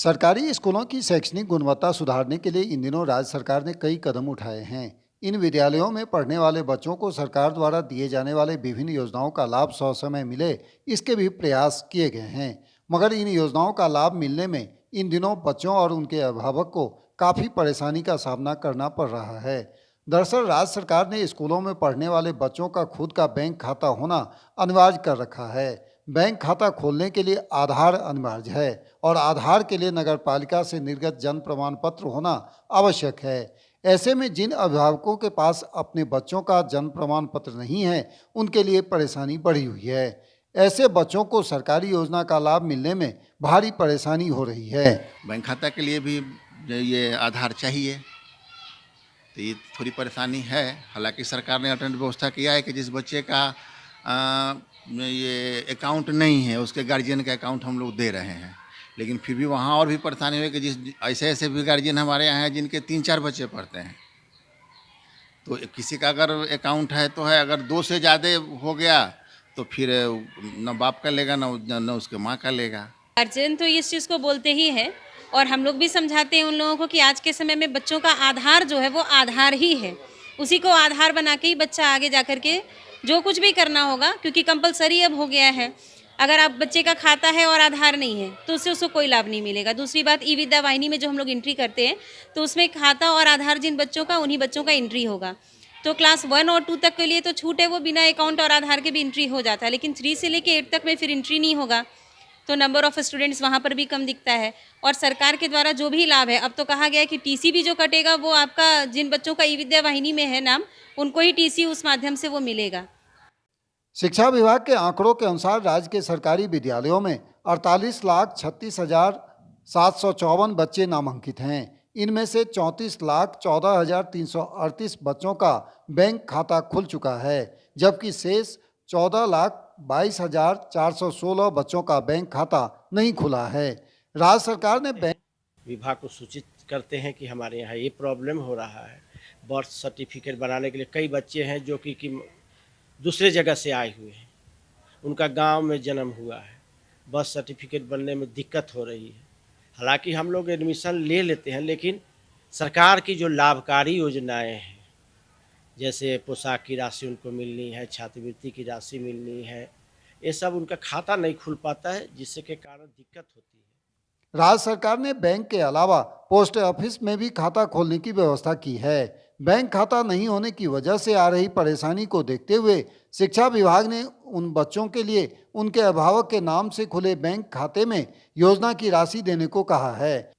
सरकारी स्कूलों की शैक्षणिक गुणवत्ता सुधारने के लिए इन दिनों राज्य सरकार ने कई कदम उठाए हैं। इन विद्यालयों में पढ़ने वाले बच्चों को सरकार द्वारा दिए जाने वाले विभिन्न योजनाओं का लाभ ससमय मिले, इसके भी प्रयास किए गए हैं। मगर इन योजनाओं का लाभ मिलने में इन दिनों बच्चों और उनके अभिभावक को काफ़ी परेशानी का सामना करना पड़ रहा है। दरअसल राज्य सरकार ने स्कूलों में पढ़ने वाले बच्चों का खुद का बैंक खाता होना अनिवार्य कर रखा है। बैंक खाता खोलने के लिए आधार अनिवार्य है और आधार के लिए नगर पालिका से निर्गत जन्म प्रमाण पत्र होना आवश्यक है। ऐसे में जिन अभिभावकों के पास अपने बच्चों का जन्म प्रमाण पत्र नहीं है, उनके लिए परेशानी बढ़ी हुई है। ऐसे बच्चों को सरकारी योजना का लाभ मिलने में भारी परेशानी हो रही है। बैंक खाता के लिए भी ये आधार चाहिए, तो ये थोड़ी परेशानी है। हालांकि सरकार ने अल्टरनेट व्यवस्था किया है कि जिस बच्चे का ये अकाउंट नहीं है उसके गार्जियन का अकाउंट हम लोग दे रहे हैं, लेकिन फिर भी वहाँ और भी परेशानी हुई कि जिस ऐसे भी गार्जियन हमारे यहाँ हैं जिनके 3-4 बच्चे पढ़ते हैं। तो किसी का अगर अकाउंट है तो है, अगर 2 से ज़्यादा हो गया तो फिर न बाप का लेगा न उसके माँ का लेगा। गार्जियन तो इस चीज़ को बोलते ही हैं और हम लोग भी समझाते हैं उन लोगों को कि आज के समय में बच्चों का आधार जो है वो आधार ही है, उसी को आधार बना के ही बच्चा आगे जा कर के जो कुछ भी करना होगा, क्योंकि कंपलसरी अब हो गया है। अगर आप बच्चे का खाता है और आधार नहीं है तो उससे उसको कोई लाभ नहीं मिलेगा। दूसरी बात, ई विद्या वाहिनी में जो हम लोग एंट्री करते हैं तो उसमें खाता और आधार जिन बच्चों का, उन्हीं बच्चों का एंट्री होगा। तो क्लास 1 और 2 तक के लिए तो छूट है, वो बिना अकाउंट और आधार के भी एंट्री हो जाता है, लेकिन 3 से लेके 8 तक में फिर एंट्री नहीं होगा, तो नंबर ऑफ स्टूडेंट्स वहाँ पर भी कम दिखता है। और सरकार के द्वारा जो भी लाभ है, अब तो कहा गया है कि टीसी भी जो कटेगा वो आपका, जिन बच्चों का ई विद्या वाहिनी में है नाम, उनको ही टीसी उस माध्यम से वो मिलेगा। शिक्षा विभाग के आंकड़ों के अनुसार राज्य के सरकारी विद्यालयों में 48,36,754 बच्चे नामांकित हैं। इनमें से 34,14,338 बच्चों का बैंक खाता खुल चुका है, जबकि शेष 14,22,416 बच्चों का बैंक खाता नहीं खुला है। राज्य सरकार ने बैंक विभाग को सूचित करते हैं कि हमारे यहाँ ये प्रॉब्लम हो रहा है। बर्थ सर्टिफिकेट बनाने के लिए कई बच्चे हैं जो कि दूसरे जगह से आए हुए हैं, उनका गांव में जन्म हुआ है, बर्थ सर्टिफिकेट बनने में दिक्कत हो रही है। हालांकि हम लोग एडमिशन ले लेते हैं, लेकिन सरकार की जो लाभकारी योजनाएं हैं, जैसे पोशाक की राशि उनको मिलनी है, छात्रवृत्ति की राशि मिलनी है, ये सब उनका खाता नहीं खुल पाता है, जिससे के कारण दिक्कत होती है। राज्य सरकार ने बैंक के अलावा पोस्ट ऑफिस में भी खाता खोलने की व्यवस्था की है। बैंक खाता नहीं होने की वजह से आ रही परेशानी को देखते हुए शिक्षा विभाग ने उन बच्चों के लिए उनके अभिभावक के नाम से खुले बैंक खाते में योजना की राशि देने को कहा है।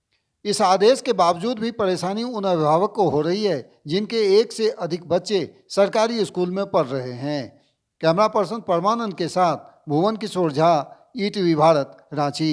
इस आदेश के बावजूद भी परेशानी उन अभिभावक को हो रही है जिनके 1 से अधिक बच्चे सरकारी स्कूल में पढ़ रहे हैं। कैमरा पर्सन परमानंद के साथ भुवन किशोर झा, ईटीवी भारत, रांची।